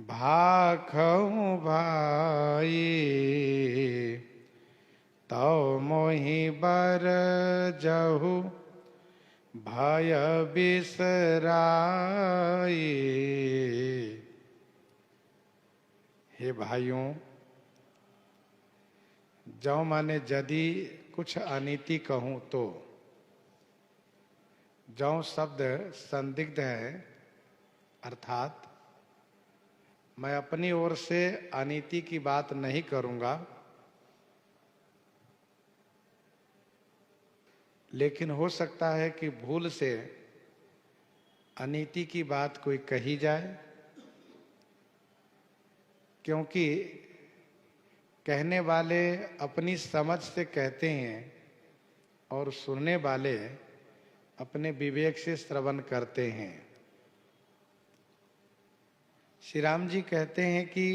भाखऊ भाई तौ मोहि बर जहु भय बिसराई। हे भाइयों, जो माने यदि कुछ अनीति कहूं तो जो शब्द संदिग्ध है, अर्थात मैं अपनी ओर से अनीति की बात नहीं करूंगा, लेकिन हो सकता है कि भूल से अनीति की बात कोई कही जाए, क्योंकि कहने वाले अपनी समझ से कहते हैं और सुनने वाले अपने विवेक से श्रवण करते हैं। श्री राम जी कहते हैं कि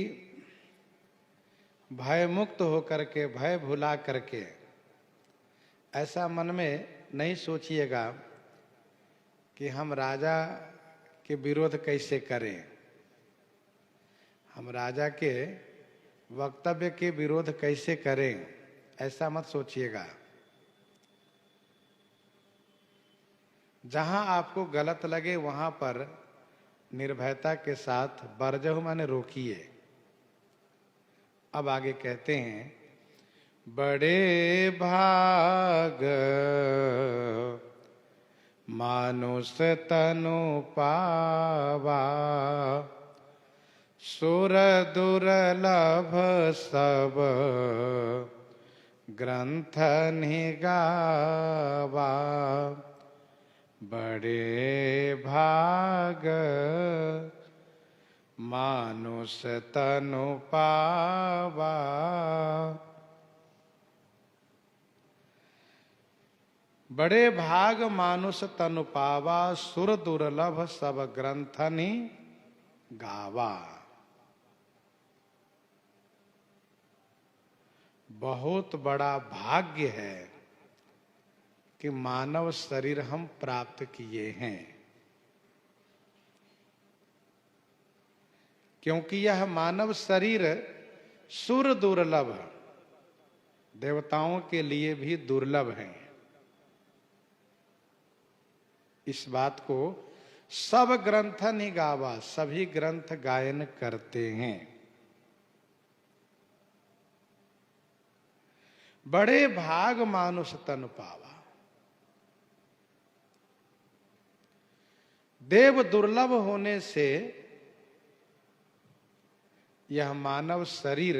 भय मुक्त होकर के, भय भुला करके ऐसा मन में नहीं सोचिएगा कि हम राजा के विरोध कैसे करें, हम राजा के वक्तव्य के विरोध कैसे करें, ऐसा मत सोचिएगा। जहां आपको गलत लगे वहां पर निर्भयता के साथ बरजहु माने रोकिए। अब आगे कहते हैं, बड़े भाग मानुष तनु पावा, सुर दुर्लभ सब ग्रंथ निगावा। बड़े भाग मानुष तनु पावा। बड़े भाग मानुष तनु पावा, सुर दुर्लभ सब ग्रंथनि गावा। बहुत बड़ा भाग्य है कि मानव शरीर हम प्राप्त किए हैं, क्योंकि यह मानव शरीर सुर दुर्लभ, देवताओं के लिए भी दुर्लभ है। इस बात को सब ग्रंथ नि गावा, सभी ग्रंथ गायन करते हैं। बड़े भाग मानुष तन पावा। देव दुर्लभ होने से यह मानव शरीर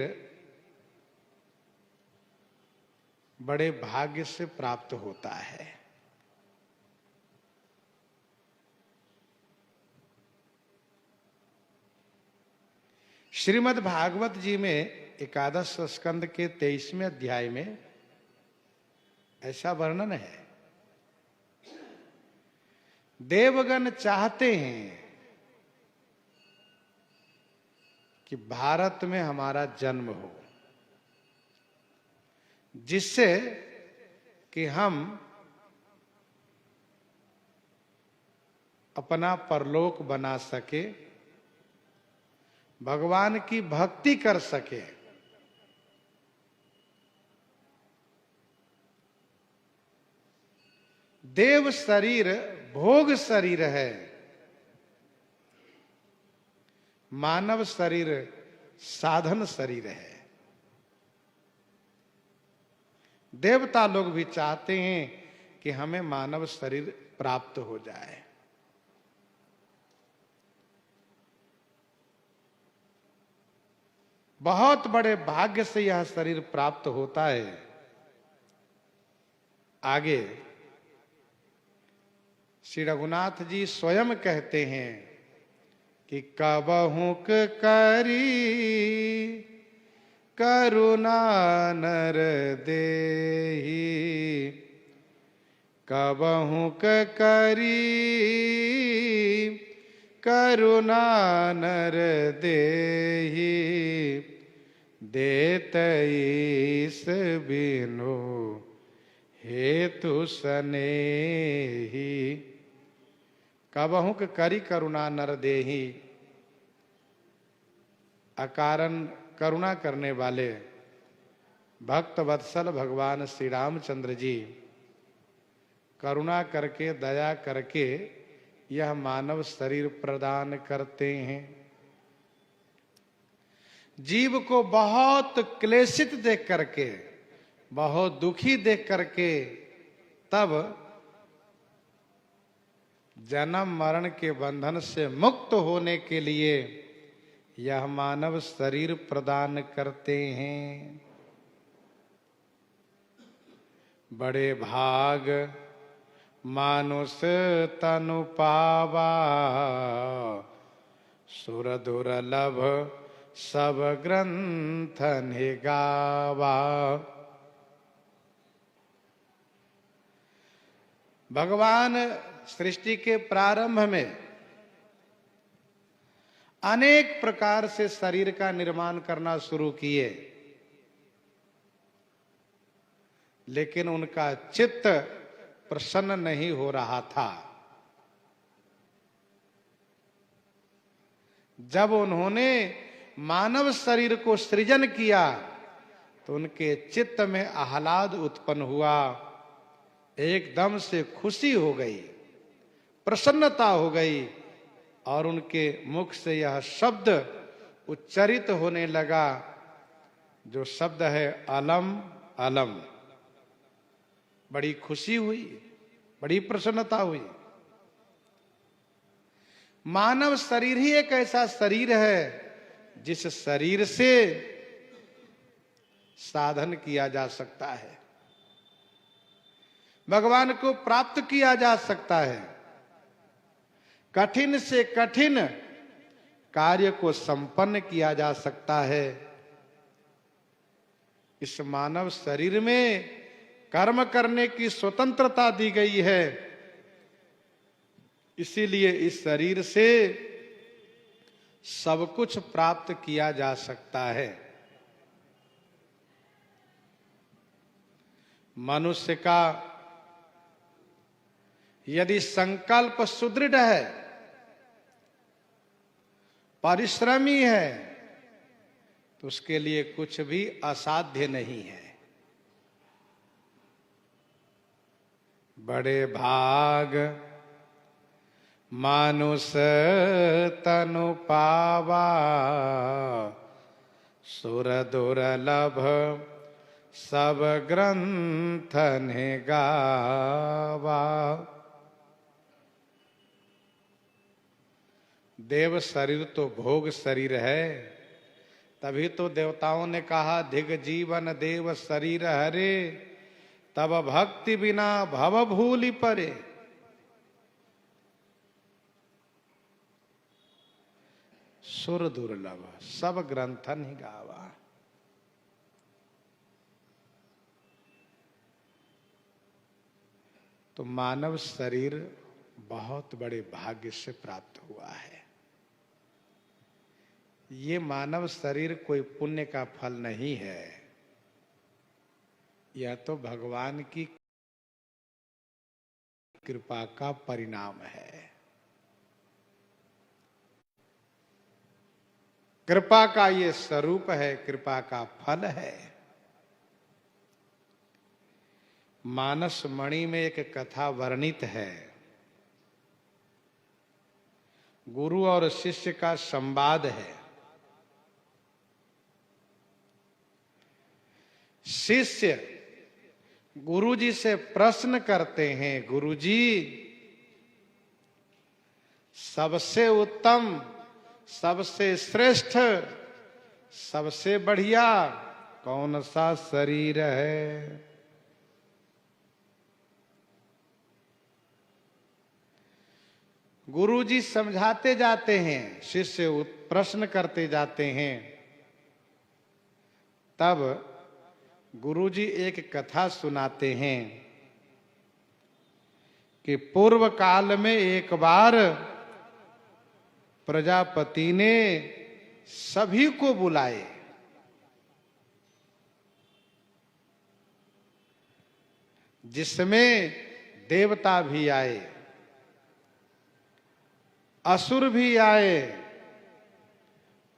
बड़े भाग्य से प्राप्त होता है। श्रीमद् भागवत जी में एकादश स्कंद के 23वें अध्याय में ऐसा वर्णन है, देवगण चाहते हैं कि भारत में हमारा जन्म हो, जिससे कि हम अपना परलोक बना सके, भगवान की भक्ति कर सके। देव शरीर भोग शरीर है, मानव शरीर साधन शरीर है। देवता लोग भी चाहते हैं कि हमें मानव शरीर प्राप्त हो जाए। बहुत बड़े भाग्य से यह शरीर प्राप्त होता है। आगे श्री रघुनाथ जी स्वयं कहते हैं कि कबहुक करी करुणा नर देहि, कबहुक करी करुणा नर देहि, देत ईस बिनु हेतु सनेहि। कबहुक करी करुणा नर देहि, अकारण करुणा करने वाले भक्त वत्सल भगवान श्री रामचंद्र जी करुणा करके, दया करके यह मानव शरीर प्रदान करते हैं। जीव को बहुत क्लेशित देख करके, बहुत दुखी देख करके, तब जन्म मरण के बंधन से मुक्त होने के लिए यह मानव शरीर प्रदान करते हैं। बड़े भाग मानुष तनु पावा, सुर दुर्लभ सब ग्रंथ निगावा। भगवान सृष्टि के प्रारंभ में अनेक प्रकार से शरीर का निर्माण करना शुरू किए, लेकिन उनका चित्त प्रसन्न नहीं हो रहा था। जब उन्होंने मानव शरीर को सृजन किया तो उनके चित्त में आह्लाद उत्पन्न हुआ, एकदम से खुशी हो गई, प्रसन्नता हो गई और उनके मुख से यह शब्द उच्चारित होने लगा, जो शब्द है अलम अलम। बड़ी खुशी हुई, बड़ी प्रसन्नता हुई। मानव शरीर ही एक ऐसा शरीर है जिस शरीर से साधन किया जा सकता है, भगवान को प्राप्त किया जा सकता है, कठिन से कठिन कार्य को संपन्न किया जा सकता है। इस मानव शरीर में कर्म करने की स्वतंत्रता दी गई है, इसीलिए इस शरीर से सब कुछ प्राप्त किया जा सकता है। मनुष्य का यदि संकल्प सुदृढ़ है, परिश्रमी है, तो उसके लिए कुछ भी असाध्य नहीं है। बड़े भाग मानुष तनु पावा, सुर दुर्लभ सब ग्रंथ निगावा। देव शरीर तो भोग शरीर है, तभी तो देवताओं ने कहा धिग जीवन देव शरीर हरे, तब भक्ति बिना भव भूलि परे। सुर दुर्लभ सब ग्रंथन ही गावा। तो मानव शरीर बहुत बड़े भाग्य से प्राप्त हुआ है। ये मानव शरीर कोई पुण्य का फल नहीं है, यह तो भगवान की कृपा का परिणाम है। कृपा का ये स्वरूप है, कृपा का फल है। मानस मणि में एक कथा वर्णित है। गुरु और शिष्य का संवाद है। शिष्य गुरुजी से प्रश्न करते हैं, गुरुजी सबसे उत्तम, सबसे श्रेष्ठ, सबसे बढ़िया कौन सा शरीर है? गुरुजी समझाते जाते हैं, शिष्य प्रश्न करते जाते हैं। तब गुरुजी एक कथा सुनाते हैं कि पूर्व काल में एक बार प्रजापति ने सभी को बुलाए। जिसमें देवता भी आए, असुर भी आए,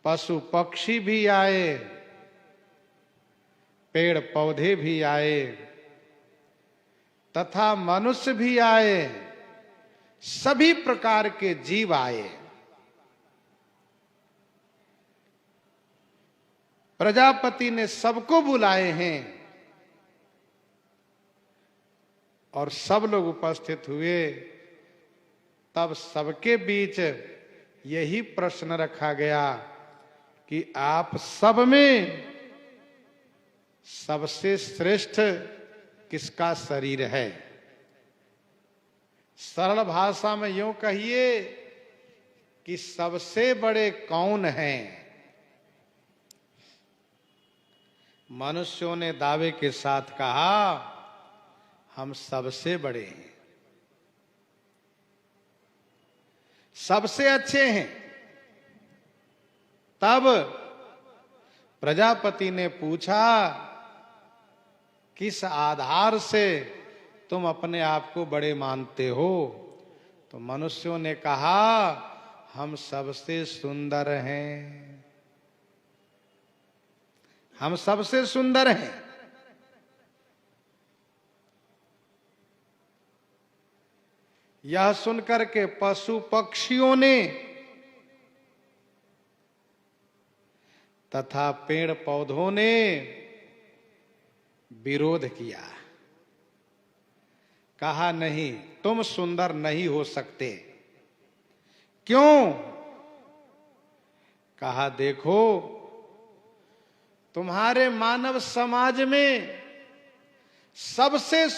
पशु पक्षी भी आए, पेड़ पौधे भी आए तथा मनुष्य भी आए, सभी प्रकार के जीव आए। प्रजापति ने सबको बुलाए हैं और सब लोग उपस्थित हुए। तब सबके बीच यही प्रश्न रखा गया कि आप सब में सबसे श्रेष्ठ किसका शरीर है। सरल भाषा में यूं कहिए कि सबसे बड़े कौन हैं। मनुष्यों ने दावे के साथ कहा, हम सबसे बड़े हैं, सबसे अच्छे हैं। तब प्रजापति ने पूछा, किस आधार से तुम अपने आप को बड़े मानते हो? तो मनुष्यों ने कहा, हम सबसे सुंदर हैं, हम सबसे सुंदर हैं। यह सुनकर के पशु पक्षियों ने तथा पेड़ पौधों ने विरोध किया। कहा, नहीं, तुम सुंदर नहीं हो सकते। क्यों? कहा, देखो, तुम्हारे मानव समाज में सबसे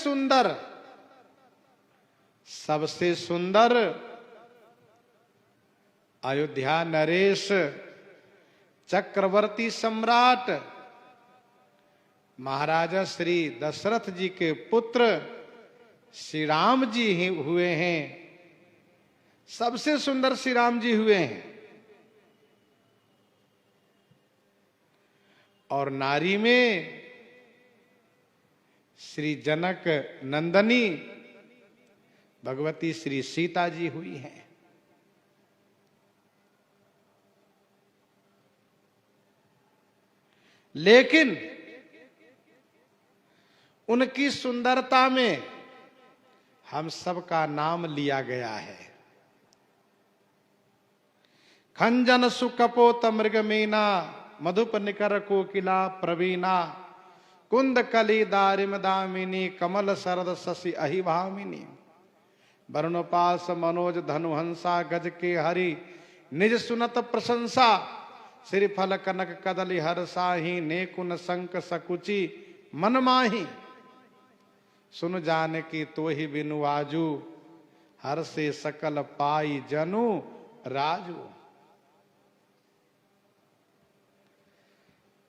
सुंदर अयोध्या नरेश चक्रवर्ती सम्राट महाराजा श्री दशरथ जी के पुत्र श्री राम जी ही हुए हैं। सबसे सुंदर श्री राम जी हुए हैं। और नारी में श्री जनक नंदनी भगवती श्री सीता जी हुई हैं। लेकिन उनकी सुंदरता में हम सबका नाम लिया गया है। खंजन सुकपोत मृगमीना मधुप निकर कोकिला प्रवीणा कुंद कली दारिम दामिनी कमल शरद शशि अहिभामिनी वरुणोपास मनोज धनुहंसा गज के हरि निज सुनत प्रशंसा श्रीफल कनक कदली हरसाही नेकुन संक सकुचि मन माही सुन जान की तो ही बिनु आजू हर से सकल पाई जनु राजू।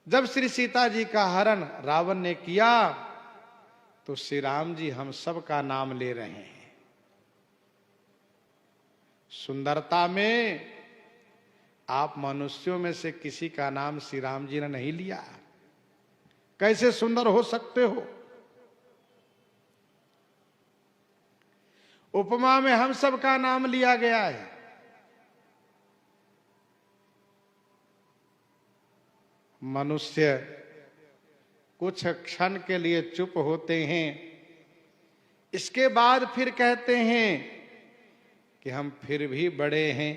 जब श्री सीता जी का हरण रावण ने किया तो श्री राम जी हम सब का नाम ले रहे हैं। सुंदरता में आप मनुष्यों में से किसी का नाम श्री राम जी ने नहीं लिया। कैसे सुंदर हो सकते हो? उपमा में हम सब का नाम लिया गया है। मनुष्य कुछ क्षण के लिए चुप होते हैं, इसके बाद फिर कहते हैं कि हम फिर भी बड़े हैं।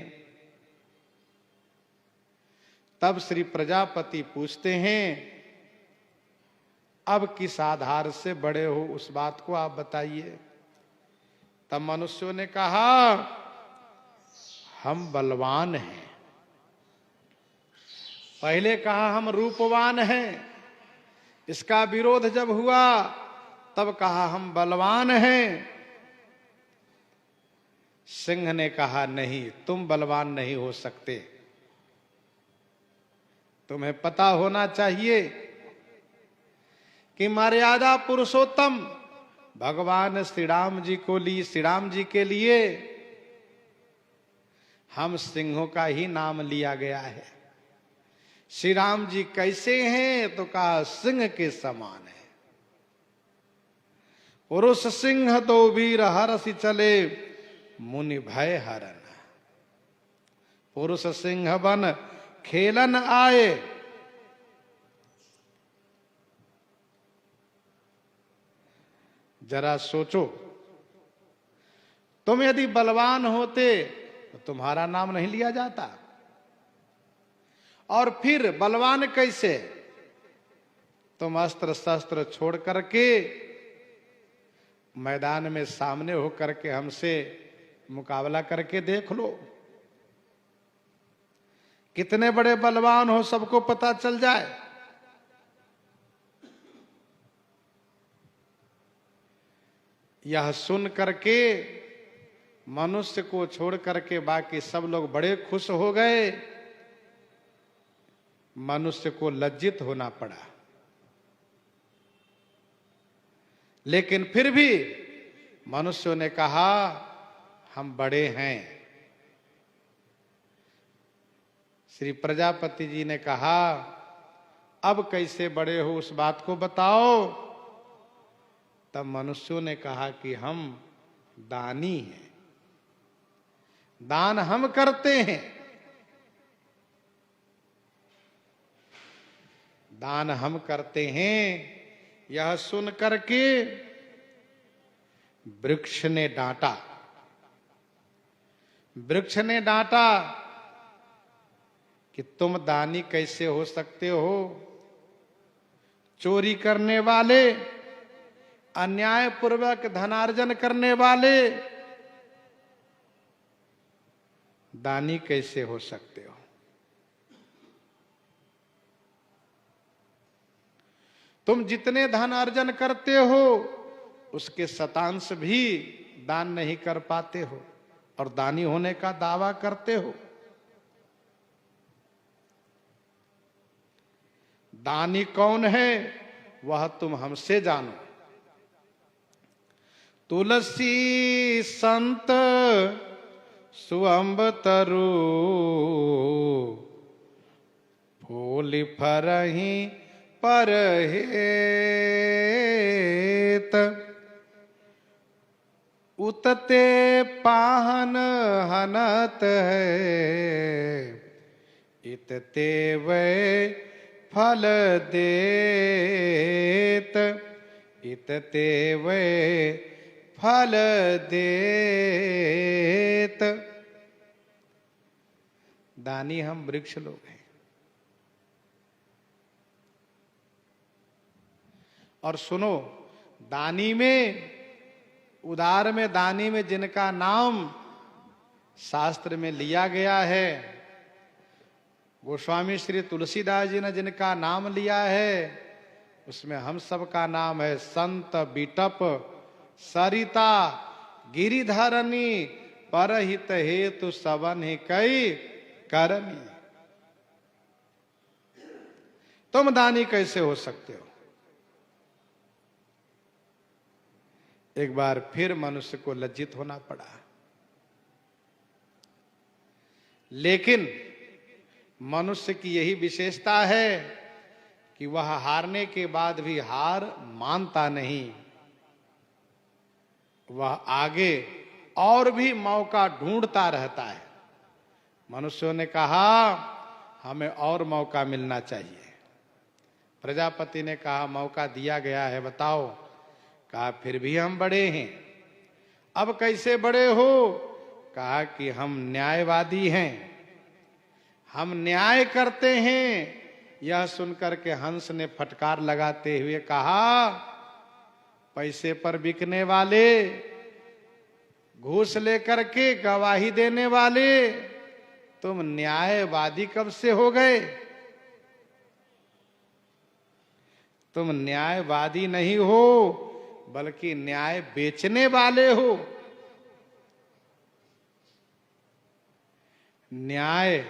तब श्री प्रजापति पूछते हैं, अब किस आधार से बड़े हो, उस बात को आप बताइए। तब मनुष्यों ने कहा, हम बलवान हैं। पहले कहा हम रूपवान हैं, इसका विरोध जब हुआ तब कहा हम बलवान हैं। सिंह ने कहा, नहीं, तुम बलवान नहीं हो सकते। तुम्हें पता होना चाहिए कि मर्यादा पुरुषोत्तम भगवान श्री राम जी के लिए हम सिंहों का ही नाम लिया गया है। श्री राम जी कैसे हैं? तो कहा सिंह के समान है। पुरुष सिंह तो वीर हरसि चले मुनि भय हरन। पुरुष सिंह बन खेलन आए। जरा सोचो, तुम यदि बलवान होते तो तुम्हारा नाम नहीं लिया जाता। और फिर बलवान कैसे? तुम अस्त्र शस्त्र छोड़ करके मैदान में सामने हो करके हमसे मुकाबला करके देख लो। कितने बड़े बलवान हो सबको पता चल जाए। यह सुन करके मनुष्य को छोड़ करके बाकी सब लोग बड़े खुश हो गए। मनुष्य को लज्जित होना पड़ा। लेकिन फिर भी मनुष्यों ने कहा हम बड़े हैं। श्री प्रजापति जी ने कहा अब कैसे बड़े हो उस बात को बताओ। तब मनुष्यों ने कहा कि हम दानी हैं, दान हम करते हैं। दान हम करते हैं। यह सुन करके वृक्ष ने डांटा। वृक्ष ने डांटा कि तुम दानी कैसे हो सकते हो? चोरी करने वाले, अन्याय पूर्वक धनार्जन करने वाले दानी कैसे हो सकते हो? तुम जितने धन अर्जन करते हो उसके शतांश भी दान नहीं कर पाते हो और दानी होने का दावा करते हो। दानी कौन है वह तुम हमसे जानो। तुलसी संत सुअंब तरु फूल फरहि परहित उतते पाहन हनत है इतते वै फल देत इतते वै फल देत। दानी हम वृक्ष लोग हैं। और सुनो, दानी में, उदार में, दानी में जिनका नाम शास्त्र में लिया गया है, गोस्वामी श्री तुलसीदास जी ने जिनका नाम लिया है, उसमें हम सब का नाम है संत बिटप सरिता गिरिधरनी परहित हेतु सबन ही कई करनी। तुम दानी कैसे हो सकते हो? एक बार फिर मनुष्य को लज्जित होना पड़ा। लेकिन मनुष्य की यही विशेषता है कि वह हारने के बाद भी हार मानता नहीं। वह आगे और भी मौका ढूंढता रहता है। मनुष्यों ने कहा हमें और मौका मिलना चाहिए। प्रजापति ने कहा मौका दिया गया है, बताओ। कहा फिर भी हम बड़े हैं। अब कैसे बड़े हो? कहा कि हम न्यायवादी हैं, हम न्याय करते हैं। यह सुनकर के हंस ने फटकार लगाते हुए कहा पैसे पर बिकने वाले, घूस लेकर के गवाही देने वाले, तुम न्यायवादी कब से हो गए? तुम न्यायवादी नहीं हो बल्कि न्याय बेचने वाले हो। न्याय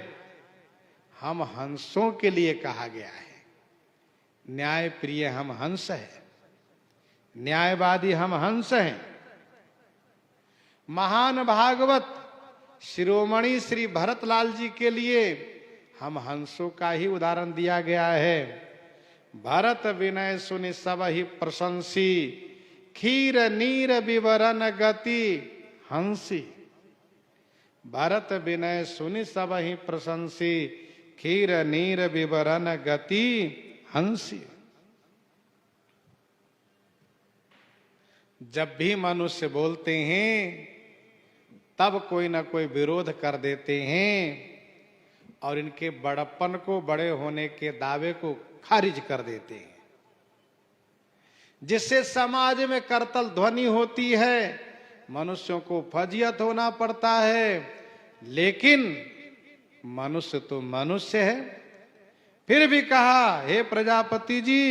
हम हंसों के लिए कहा गया है। न्याय प्रिय हम हंस हैं, न्यायवादी हम हंस हैं। महान भागवत शिरोमणि श्री भरतलाल जी के लिए हम हंसों का ही उदाहरण दिया गया है। भरत विनय सुनि सब ही प्रशंसी, खीर नीर विवरण गति हंसी। भरत विनय सुनि सब ही प्रशंसी, खीर नीर विवरण गति हंसी। जब भी मनुष्य बोलते हैं तब कोई ना कोई विरोध कर देते हैं और इनके बड़प्पन को, बड़े होने के दावे को खारिज कर देते हैं, जिससे समाज में करतल ध्वनि होती है, मनुष्यों को फजियत होना पड़ता है। लेकिन मनुष्य तो मनुष्य है। फिर भी कहा, हे प्रजापति जी,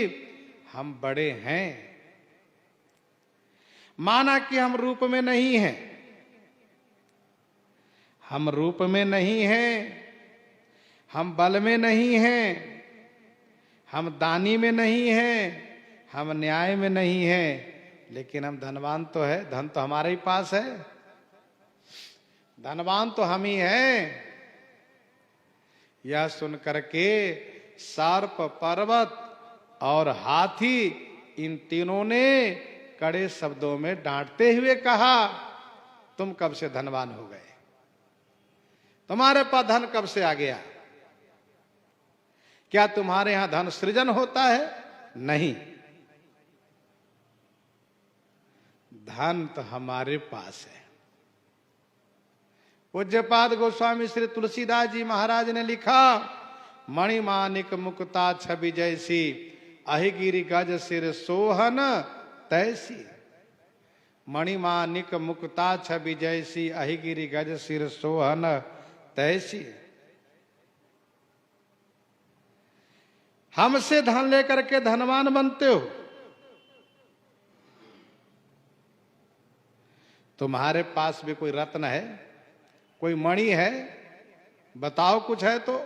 हम बड़े हैं। माना कि हम रूप में नहीं हैं, हम रूप में नहीं हैं, हम बल में नहीं हैं, हम दानी में नहीं हैं, हम न्याय में नहीं हैं, लेकिन हम धनवान तो है। धन तो हमारे ही पास है, धनवान तो हम ही हैं। यह सुन करके सर्प, पर्वत और हाथी, इन तीनों ने कड़े शब्दों में डांटते हुए कहा, तुम कब से धनवान हो गए? तुम्हारे पास धन कब से आ गया? क्या तुम्हारे यहां धन सृजन होता है? नहीं, धन तो हमारे पास है। पूज्यपाद गोस्वामी श्री तुलसीदास जी महाराज ने लिखा, मणिमानिक मुक्ता छवि जैसी, अहिगिरि गज सिर सोहन तैसी। मणिमानिक मुक्ता छवि जैसी, अहिगिरि गज सिर सोहन तैसी। हमसे धन लेकर के धनवान बनते हो। तुम्हारे पास भी कोई रत्न है, कोई मणि है? बताओ, कुछ है तो।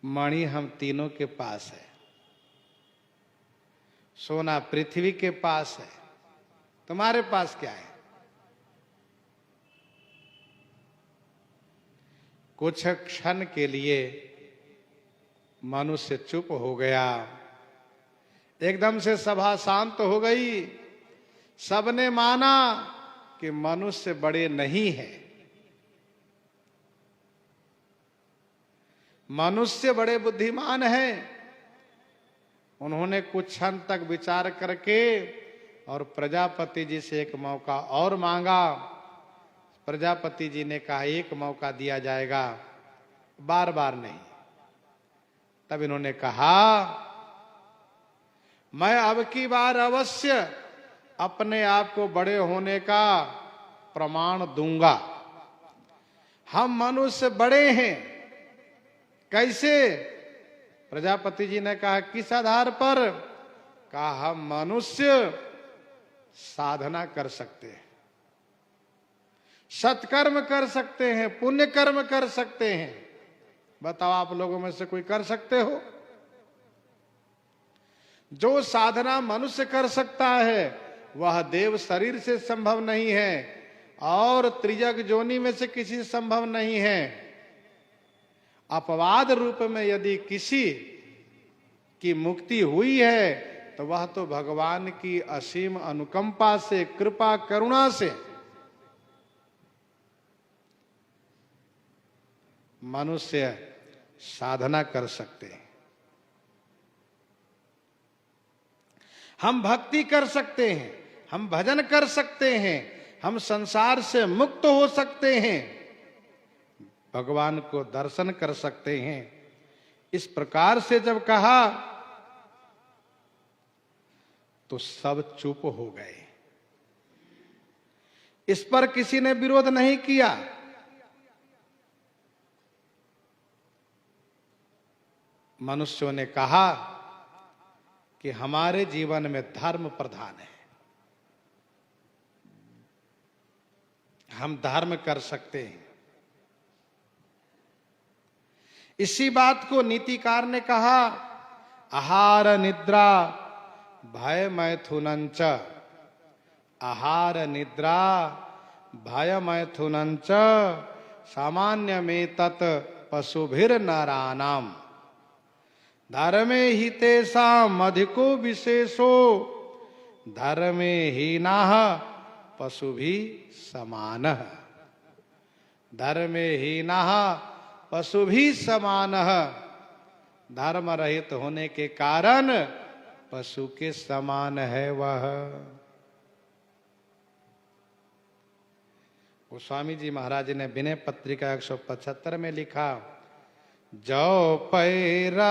मणि हम तीनों के पास है, सोना पृथ्वी के पास है, तुम्हारे पास क्या है? कुछ क्षण के लिए मनुष्य चुप हो गया, एकदम से सभा शांत हो गई। सबने माना कि मनुष्य बड़े नहीं है, मनुष्य बड़े बुद्धिमान हैं। उन्होंने कुछ क्षण तक विचार करके और प्रजापति जी से एक मौका और मांगा। प्रजापति जी ने कहा, एक मौका दिया जाएगा, बार बार नहीं। तब इन्होंने कहा, मैं अब की बार अवश्य अपने आप को बड़े होने का प्रमाण दूंगा। हम मनुष्य बड़े हैं। कैसे? प्रजापति जी ने कहा, किस आधार पर? कहा, हम मनुष्य साधना कर सकते हैं, सत्कर्म कर सकते हैं, पुण्य कर्म कर सकते हैं। बताओ, आप लोगों में से कोई कर सकते हो? जो साधना मनुष्य कर सकता है वह देव शरीर से संभव नहीं है और त्रिजग जोनि में से किसी संभव नहीं है। अपवाद रूप में यदि किसी की मुक्ति हुई है तो वह तो भगवान की असीम अनुकंपा से, कृपा करुणा से। मनुष्य साधना कर सकते हैं, हम भक्ति कर सकते हैं, हम भजन कर सकते हैं, हम संसार से मुक्त हो सकते हैं, भगवान को दर्शन कर सकते हैं। इस प्रकार से जब कहा तो सब चुप हो गए। इस पर किसी ने विरोध नहीं किया। मनुष्यों ने कहा कि हमारे जीवन में धर्म प्रधान है, हम धर्म कर सकते हैं। इसी बात को नीतिकार ने कहा, आहार निद्रा भय मैथुनंच, आहार निद्रा भय मैथुनंच सामान्य में तत् पशुभिर नाराणाम, धर्मे ही तेषाम अधिको विशेषो, धर्मे हीनाः पशु भी समान। धर्महीनः पशु भी समान। धर्म रहित होने के कारण पशु के समान है वह। गोस्वामी जी महाराज ने विनय पत्रिका 175 में लिखा, जो पैरानी